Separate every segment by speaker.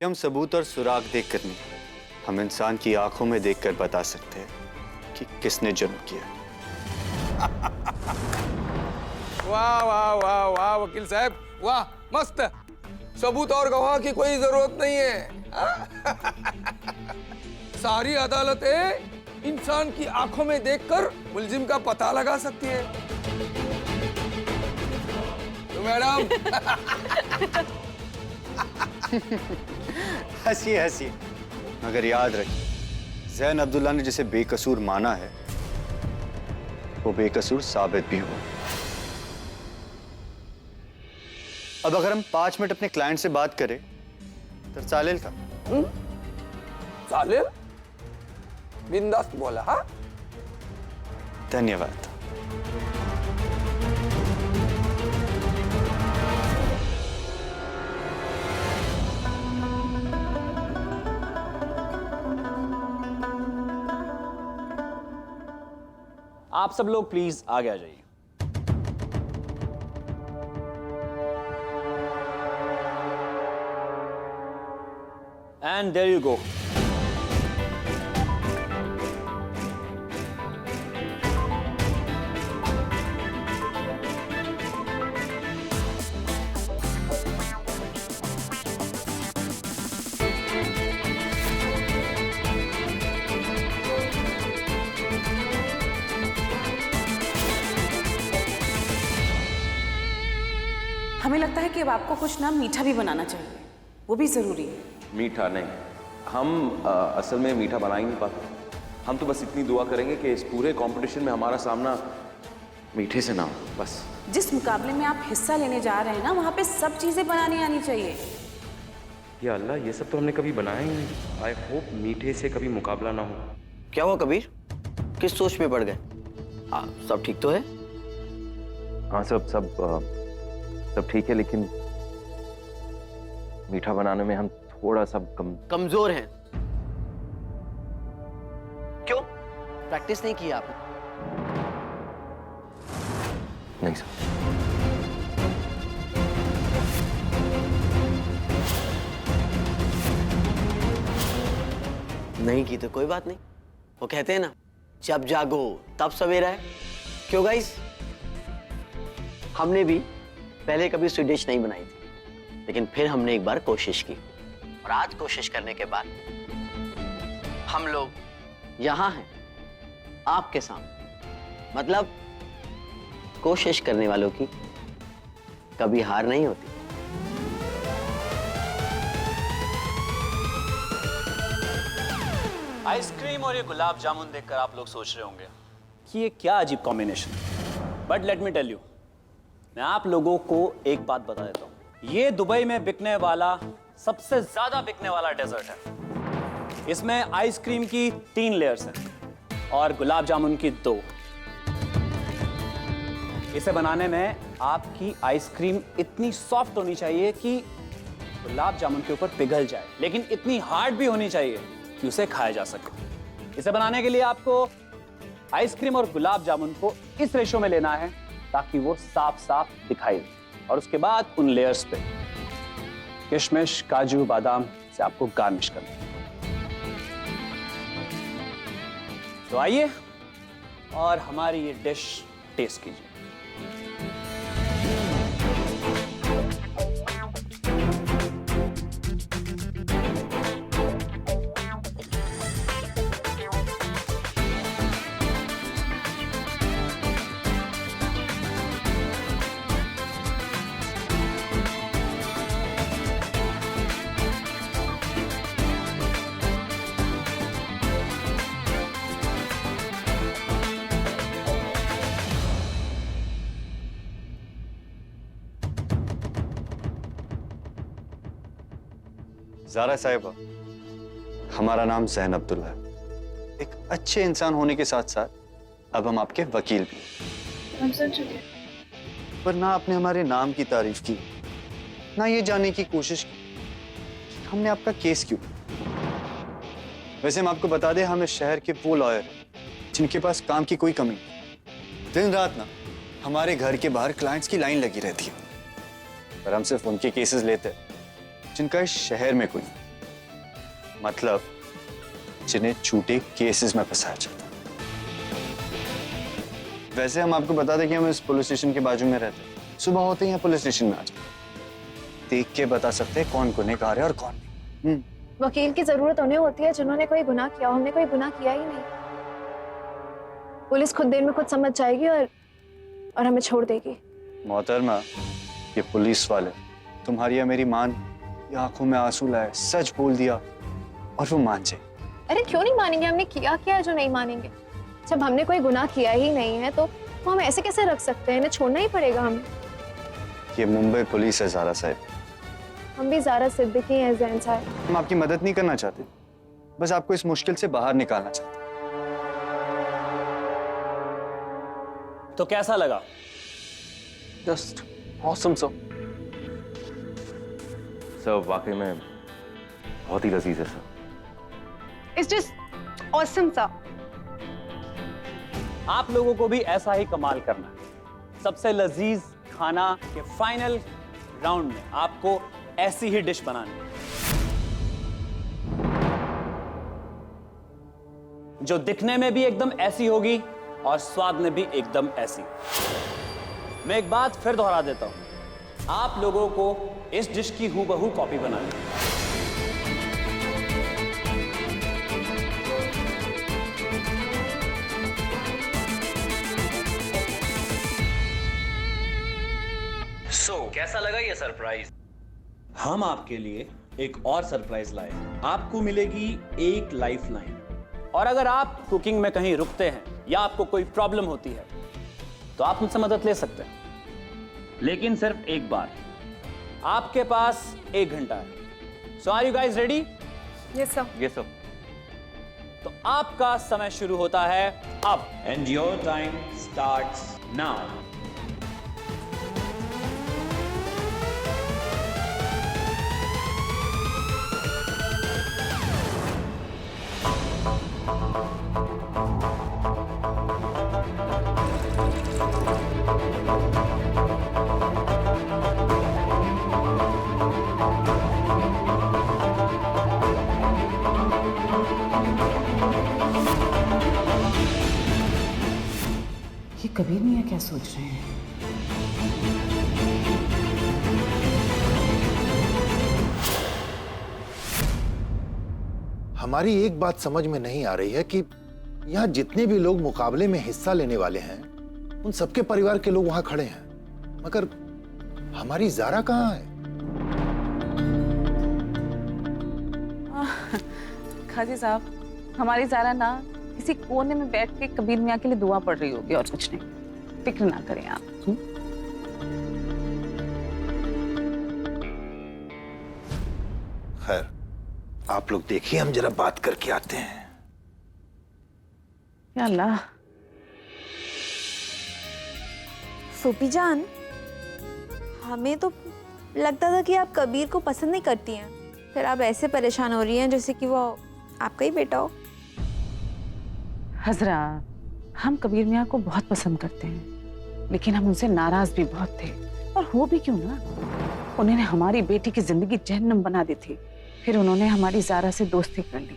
Speaker 1: हम सबूत और सुराग देखकर नहीं, हम इंसान की आंखों में देखकर बता सकते हैं कि किसने जुर्म किया।
Speaker 2: वाह वाह वाह वाह वकील साहब, वाह, मस्त। सबूत और गवाह की कोई जरूरत नहीं है। सारी अदालतें इंसान की आंखों में देखकर मुलजिम का पता लगा सकती है। तो मैडम
Speaker 1: हंसिए हंसिए, मगर याद रखिए, जैन अब्दुल्ला ने जिसे बेकसूर माना है वो बेकसूर साबित भी हुआ। अब अगर हम 5 मिनट अपने क्लाइंट से बात करें तो चालेल का?
Speaker 2: चालेल, बिंदास बोला। हाँ,
Speaker 1: धन्यवाद।
Speaker 3: आप सब लोग प्लीज आगे आ जाइए। And there you go.
Speaker 4: हमें लगता है कि अब आपको कुछ ना मीठा भी बनाना चाहिए, वो भी जरूरी है।
Speaker 5: मीठा नहीं, हम असल में मीठा बना ही नहीं पाते। हम तो बस इतनी दुआ करेंगे कि इस पूरे कंपटीशन में हमारा सामना मीठे से ना हो, बस।
Speaker 4: जिस मुकाबले में आप हिस्सा लेने जा रहे हैं ना, वहाँ पे सब चीजें बनानी आनी चाहिए।
Speaker 6: या अल्लाह, ये सब तो हमने कभी बनाया ही नहीं। आई होप मीठे से कभी मुकाबला ना हो।
Speaker 7: क्या हुआ कबीर, किस सोच में पड़ गए? सब ठीक तो है?
Speaker 5: हाँ, सब ठीक है, लेकिन मीठा बनाने में हम थोड़ा सा
Speaker 7: कमजोर हैं। क्यों? प्रैक्टिस नहीं की आपने?
Speaker 5: नहीं सर।
Speaker 7: नहीं की तो कोई बात नहीं। वो कहते हैं ना, जब जागो तब सवेरा है। क्यों गाइस? हमने भी पहले कभी स्वीट डिश नहीं बनाई थी, लेकिन फिर हमने एक बार कोशिश की, और आज कोशिश करने के बाद हम लोग यहाँ हैं आपके सामने। मतलब कोशिश करने वालों की कभी हार नहीं होती।
Speaker 3: आइसक्रीम और ये गुलाब जामुन देखकर आप लोग सोच रहे होंगे कि ये क्या अजीब कॉम्बिनेशन है, but let me tell you, मैं आप लोगों को एक बात बता देता हूं। ये दुबई में बिकने वाला सबसे ज्यादा बिकने वाला डेजर्ट है। इसमें आइसक्रीम की 3 लेयर्स हैं और गुलाब जामुन की 2। इसे बनाने में आपकी आइसक्रीम इतनी सॉफ्ट होनी चाहिए कि गुलाब जामुन के ऊपर पिघल जाए, लेकिन इतनी हार्ड भी होनी चाहिए कि उसे खाया जा सके। इसे बनाने के लिए आपको आइसक्रीम और गुलाब जामुन को इस रेशो में लेना है ताकि वो साफ साफ दिखाई दे, और उसके बाद उन लेयर्स पे किशमिश, काजू, बादाम से आपको गार्निश करना है। तो आइए और हमारी ये डिश टेस्ट कीजिए।
Speaker 1: ज़ारा साहिबा, हमारा नाम जैन अब्दुल्ला है। एक अच्छे इंसान होने के साथ साथ अब हम आपके वकील भी हैं। पर ना आपने हमारे नाम की तारीफ की, ना ये जानने की कोशिश की कि हमने आपका केस क्यों। वैसे हम आपको बता दें, हम इस शहर के वो लॉयर हैं जिनके पास काम की कोई कमी नहीं। दिन रात ना हमारे घर के बाहर क्लाइंट्स की लाइन लगी रहती है, पर हम सिर्फ उनके केसेस लेते हैं जिनका इस शहर में कोई मतलब जिन्हें झूठे केसेस में फंसाया जाता है। वैसे हम आपको बता दें कि हम इस पुलिस स्टेशन के बाजू में रहते हैं। सुबह होते ही यहाँ पुलिस स्टेशन में आ जाते, देख के बता सकते हैं कौन गुनहगार है और कौन नहीं।
Speaker 8: वकील की जरूरत उन्हें होती है जिन्होंने कोई गुनाह किया हो। हमने कोई गुनाह किया ही नहीं। पुलिस खुद देर में खुद समझ जाएगी और हमें छोड़ देगी।
Speaker 1: मोहतरमा, ये पुलिस वाले तुम्हारी या मेरी मान की आंखों में आंसू लाए, सच बोल दिया और वो मान जाए।
Speaker 8: अरे क्यों नहीं मानेंगे? हमने किया क्या है जो नहीं मानेंगे? जब हमने कोई गुनाह किया ही नहीं है तो हम ऐसे कैसे रख सकते हैं? इन्हें छोड़ना ही पड़ेगा हमें।
Speaker 1: ये मुंबई पुलिस है ज़ारा साहब।
Speaker 8: हम भी ज़ारा सिद्दीकी हैं ज़ैन साहब।
Speaker 1: हम आपकी मदद नहीं करना चाहते, बस आपको इस मुश्किल से बाहर निकालना चाहते।
Speaker 3: तो कैसा लगा?
Speaker 7: Just awesome sir.
Speaker 5: सर वाकई में बहुत ही लजीज है sir.
Speaker 9: It's just awesome, sir.
Speaker 3: आप लोगों को भी ऐसा ही कमाल करना है। सबसे लजीज खाना के फाइनल राउंड में आपको ऐसी ही डिश बनानी है जो दिखने में भी एकदम ऐसी होगी और स्वाद में भी एकदम ऐसी। मैं एक बात फिर दोहरा देता हूं, आप लोगों को इस डिश की हूबहू कॉपी बनानी है। कैसा लगा ये सरप्राइज? हम आपके लिए एक और सरप्राइज लाए। आपको मिलेगी एक लाइफलाइन, और अगर आप कुकिंग में कहीं रुकते हैं या आपको कोई प्रॉब्लम होती है तो आप मुझसे मदद ले सकते हैं, लेकिन सिर्फ एक बार। आपके पास 1 घंटा है। So are you guys ready?
Speaker 9: Yes, sir.
Speaker 5: ये सब
Speaker 3: तो आपका समय शुरू होता है अब, and your time starts now.
Speaker 4: ये कबीर मियाँ क्या सोच रहे हैं?
Speaker 10: हमारी एक बात समझ में नहीं आ रही है कि यहाँ जितने भी लोग मुकाबले में हिस्सा लेने वाले हैं उन सबके परिवार के लोग वहां खड़े हैं, मगर हमारी ज़ारा कहाँ है?
Speaker 4: खाजी साहब, हमारी ज़ारा ना किसी कोने में बैठ के कबीर मियाँ के लिए दुआ पढ़ रही होगी और कुछ नहीं। फिक्र ना करें आप।
Speaker 10: खैर, आप लोग देखिए, हम जरा बात करके आते हैं।
Speaker 4: या अल्लाह।
Speaker 11: सोपी जान, हमें तो लगता था कि आप कबीर को पसंद नहीं करती हैं, फिर आप ऐसे परेशान हो रही हैं जैसे कि वो आपका ही बेटा हो।
Speaker 4: हजरा, हम कबीर मियाँ को बहुत पसंद करते हैं, लेकिन हम उनसे नाराज भी बहुत थे। और हो भी क्यों ना, उन्होंने हमारी बेटी की जिंदगी जहन्नम बना दी थी। फिर उन्होंने हमारी ज़ारा से दोस्ती कर ली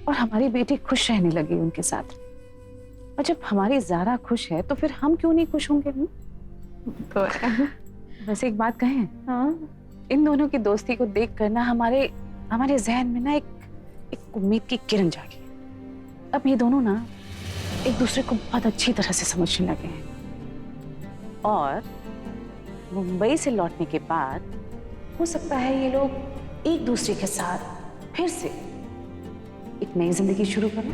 Speaker 4: और हमारी बेटी खुश रहने लगी उनके साथ। और जब हमारी ज़ारा खुश है तो फिर हम क्यों नहीं खुश होंगे? तो वैसे एक बात कहें, हाँ, इन दोनों की दोस्ती को देख कर ना हमारे जहन में ना एक उम्मीद की किरण जागी। अब ये दोनों ना एक दूसरे को बहुत अच्छी तरह से समझने लगे हैं, और मुंबई से लौटने के बाद हो सकता है ये लोग एक दूसरे के साथ फिर से एक नई जिंदगी शुरू करें।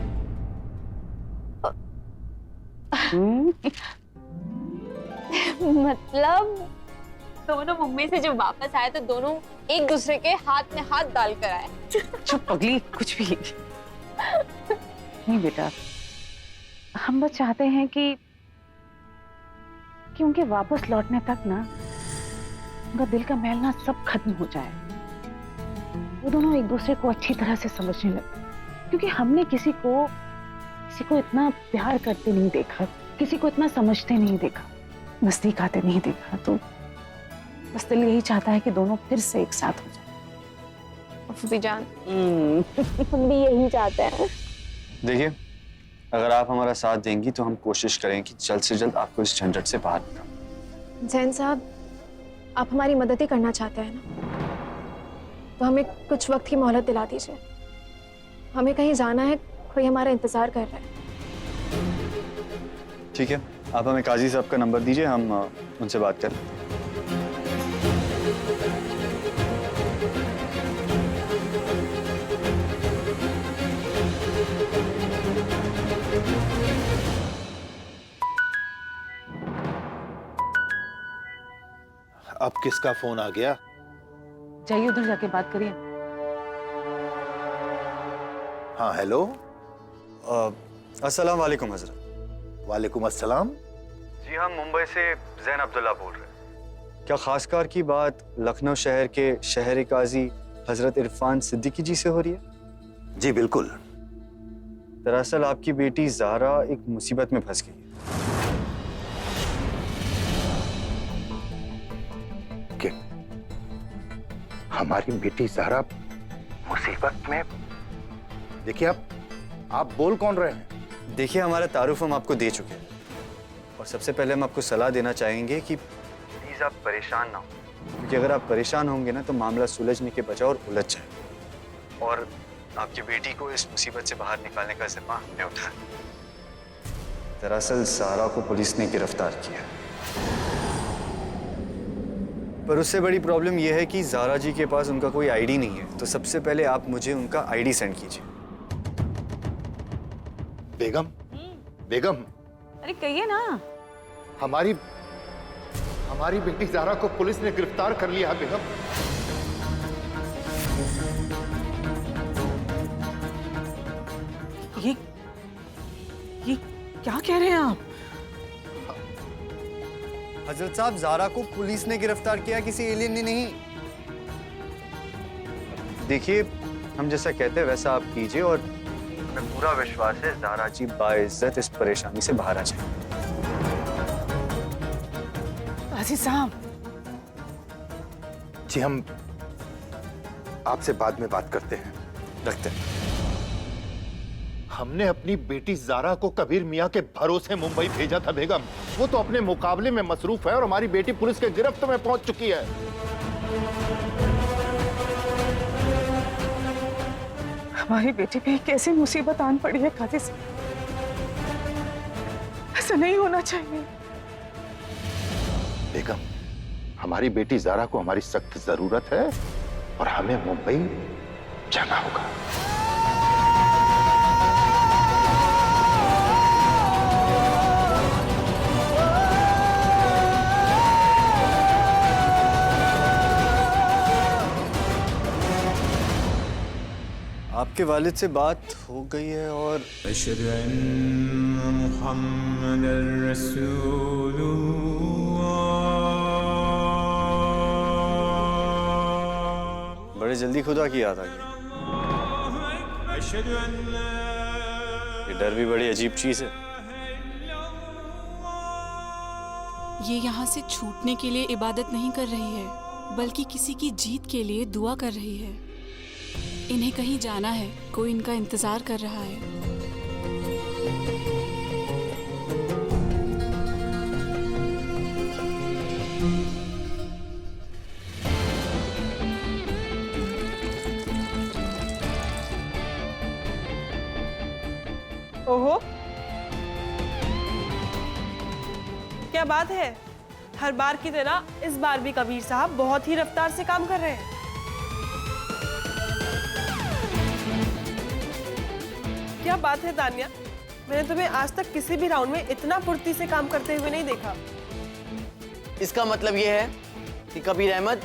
Speaker 8: मतलब दोनों मुंबई से जब वापस आए तो दोनों एक दूसरे के हाथ में हाथ डाल कर आए।
Speaker 4: चुप पगली, कुछ भी नहीं बेटा। हम बस चाहते हैं कि उनके वापस लौटने तक ना उनका दिल का मैल ना सब खत्म हो जाए। वो दोनों एक दूसरे को अच्छी तरह से समझने लगे, क्योंकि हमने किसी को इतना प्यार करते नहीं देखा, किसी को इतना समझते नहीं देखा, नजदीक आते नहीं देखा। तो बस दिल यही चाहता है कि दोनों फिर से एक साथ हो जाए और
Speaker 8: फूफी जान। हम भी यही चाहते हैं।
Speaker 1: देखिए, अगर आप हमारा साथ देंगी तो हम कोशिश करें कि जल्द से जल्द आपको इस झंझट से बाहर निकालें।
Speaker 8: जैन साहब, आप हमारी मदद ही करना चाहते हैं ना, तो हमें कुछ वक्त की मोहलत दिला दीजिए। हमें कहीं जाना है, कोई हमारा इंतजार कर रहा है।
Speaker 1: ठीक है, आप हमें काजी साहब का नंबर दीजिए, हम उनसे बात करें।
Speaker 10: अब किसका फोन आ गया?
Speaker 4: जाइए उधर जाके बात करिए।
Speaker 10: हाँ, हेलो।
Speaker 1: अस्सलाम वालेकुम हजरत।
Speaker 10: वालेकुम अस्सलाम।
Speaker 1: जी, हम मुंबई से जैन अब्दुल्ला बोल रहे हैं। क्या खासकार की बात लखनऊ शहर के शहर काजी हजरत इरफान सिद्दीकी जी से हो रही है?
Speaker 10: जी बिल्कुल।
Speaker 1: दरअसल आपकी बेटी ज़ारा एक मुसीबत में फंस गई है।
Speaker 10: कि हमारी बेटी ज़ारा मुसीबत में? देखिए, आप बोल कौन रहे हैं?
Speaker 1: देखिए, हमारा तारुफ हम आपको दे चुके हैं और सबसे पहले हम आपको सलाह देना चाहेंगे कि प्लीज आप परेशान ना हो, क्योंकि अगर आप परेशान होंगे ना तो मामला सुलझने के बजाय और उलझ जाए और आपकी बेटी को इस मुसीबत से बाहर निकालने का जिम्मा हमने उठाया। दरअसल ज़ारा को पुलिस ने गिरफ्तार किया, पर उससे बड़ी प्रॉब्लम यह है कि ज़ारा जी के पास उनका कोई आईडी नहीं है। तो सबसे पहले आप मुझे उनका आईडी सेंड कीजिए।
Speaker 10: बेगम, बेगम,
Speaker 4: अरे कहिए ना।
Speaker 10: हमारी बेटी ज़ारा को पुलिस ने गिरफ्तार कर लिया है बेगम।
Speaker 4: ये क्या कह रहे हैं आप?
Speaker 1: हजरत साहब, ज़ारा को पुलिस ने गिरफ्तार किया, किसी एलियन ने नहीं। देखिए, हम जैसा कहते हैं वैसा आप कीजिए और हमें पूरा विश्वास है ज़ारा जी बाइज्जत इस परेशानी से बाहर आ जाए।
Speaker 4: काजी साहब,
Speaker 10: जी, हम आपसे बाद में बात करते हैं।
Speaker 1: रखते हैं।
Speaker 10: हमने अपनी बेटी ज़ारा को कबीर मियाँ के भरोसे मुंबई भेजा था बेगम। वो तो अपने मुकाबले में मसरूफ है और हमारी बेटी पुलिस के गिरफ्त में पहुंच चुकी है।
Speaker 4: हमारी बेटी पे कैसी मुसीबत आन पड़ी है काजी साहब, ऐसा नहीं होना चाहिए।
Speaker 10: बेगम, हमारी बेटी ज़ारा को हमारी सख्त जरूरत है और हमें मुंबई जाना होगा।
Speaker 1: आपके वालिद से बात हो गई है और बड़े जल्दी खुदा की याद आ गई। ये डर भी बड़ी अजीब चीज है।
Speaker 12: ये यहाँ से छूटने के लिए इबादत नहीं कर रही है, बल्कि किसी की जीत के लिए दुआ कर रही है। इन्हें कहीं जाना है, कोई इनका इंतजार कर रहा है।
Speaker 9: ओहो, क्या बात है? हर बार की तरह इस बार भी कबीर साहब बहुत ही रफ्तार से काम कर रहे हैं। क्या बात है तानिया, मैंने तुम्हें आज तक किसी भी राउंड में इतना फुर्ती से काम करते हुए नहीं देखा।
Speaker 7: इसका मतलब यह है कि कबीर अहमद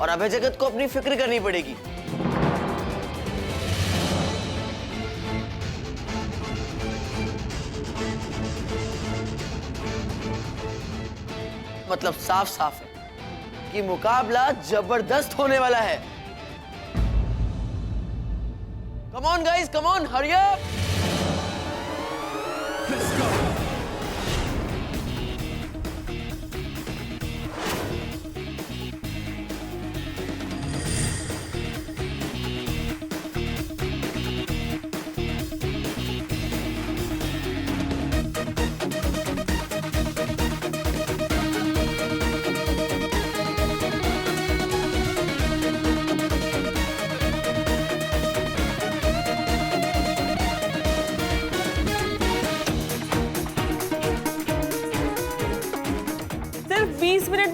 Speaker 7: और अभय जगत को अपनी फिक्र करनी पड़ेगी। मतलब साफ साफ है कि मुकाबला जबरदस्त होने वाला है। Come on guys, come on, hurry up.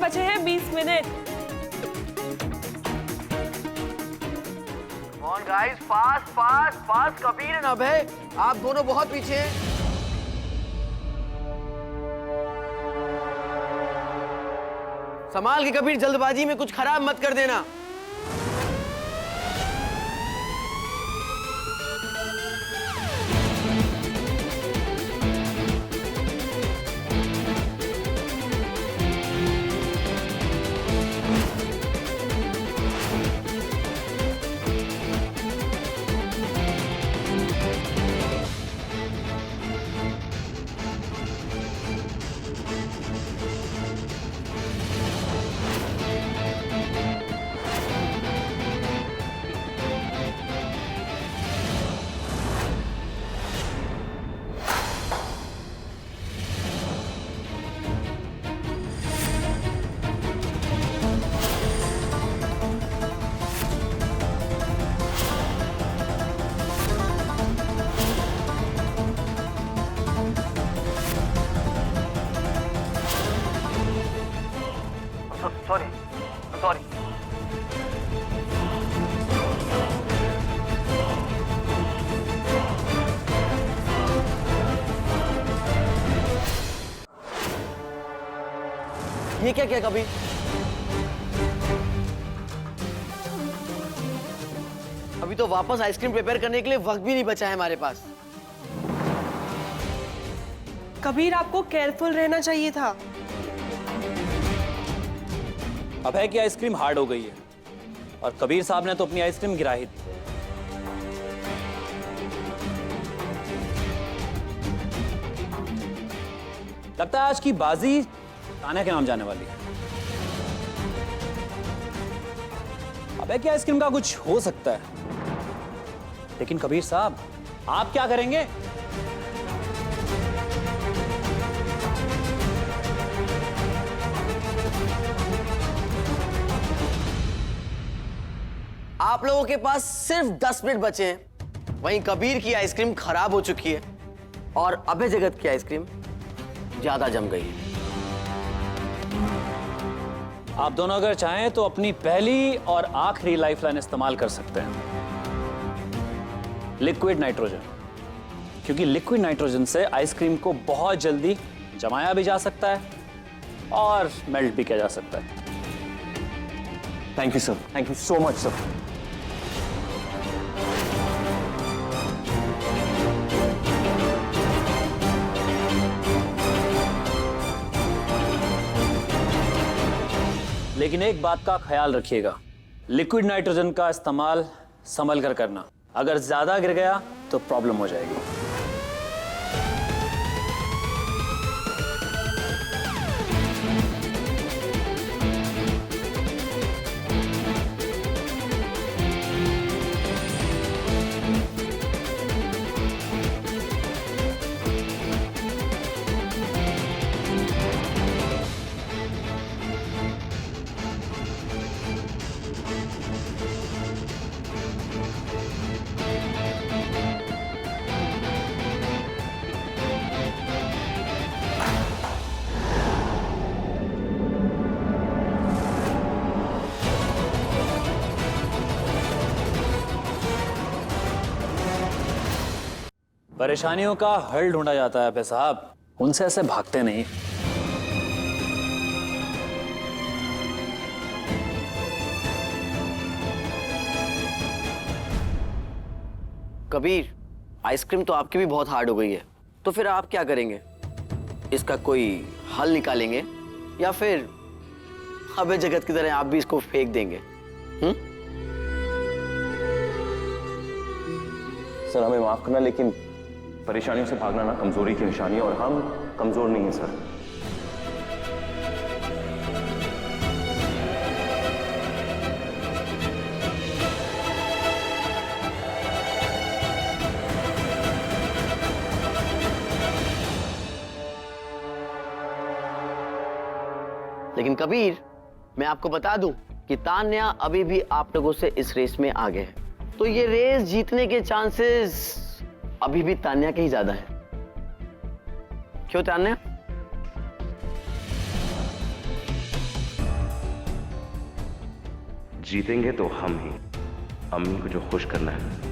Speaker 9: बचे हैं 20 minute.
Speaker 7: On guys, fast fast fast. Kabir and Abhay, आप दोनों बहुत पीछे हैं। संभाल के कबीर, जल्दबाजी में कुछ खराब मत कर देना। सॉरी। ये क्या कबीर? अभी तो वापस आइसक्रीम प्रिपेयर करने के लिए वक्त भी नहीं बचा है हमारे पास।
Speaker 9: कबीर, आपको केयरफुल रहना चाहिए था।
Speaker 3: अभय की आइसक्रीम हार्ड हो गई है और कबीर साहब ने तो अपनी आइसक्रीम गिरा ही दी। लगता है आज की बाजी तान्या के नाम जाने वाली है। अभय की आइसक्रीम का कुछ हो सकता है, लेकिन कबीर साहब आप क्या करेंगे?
Speaker 7: आप लोगों के पास सिर्फ 10 मिनट बचे हैं। वहीं कबीर की आइसक्रीम खराब हो चुकी है और अभय जगत की आइसक्रीम ज्यादा जम गई है।
Speaker 3: आप दोनों अगर चाहें तो अपनी पहली और आखिरी लाइफलाइन इस्तेमाल कर सकते हैं, लिक्विड नाइट्रोजन। क्योंकि लिक्विड नाइट्रोजन से आइसक्रीम को बहुत जल्दी जमाया भी जा सकता है और मेल्ट भी किया जा सकता है।
Speaker 5: Thank you sir, thank you so much sir.
Speaker 3: लेकिन एक बात का ख्याल रखिएगा, लिक्विड नाइट्रोजन का इस्तेमाल संभल कर करना। अगर ज्यादा गिर गया तो प्रॉब्लम हो जाएगी। परेशानियों का हल ढूंढा जाता है अभय साहब, उनसे ऐसे भागते नहीं।
Speaker 7: कबीर, आइसक्रीम तो आपकी भी बहुत हार्ड हो गई है, तो फिर आप क्या करेंगे? इसका कोई हल निकालेंगे या फिर अभय जगत की तरह आप भी इसको फेंक देंगे?
Speaker 5: सर हमें माफ करना, लेकिन परेशानियों से भागना ना कमजोरी की निशानी है और हम कमजोर नहीं हैं सर।
Speaker 7: लेकिन कबीर, मैं आपको बता दूं कि तान्या अभी भी आप लोगों से इस रेस में आगे है, तो ये रेस जीतने के चांसेस अभी भी तान्या के ही ज्यादा है। क्यों तान्या?
Speaker 6: जीतेंगे तो हम ही। अम्मी को जो खुश करना है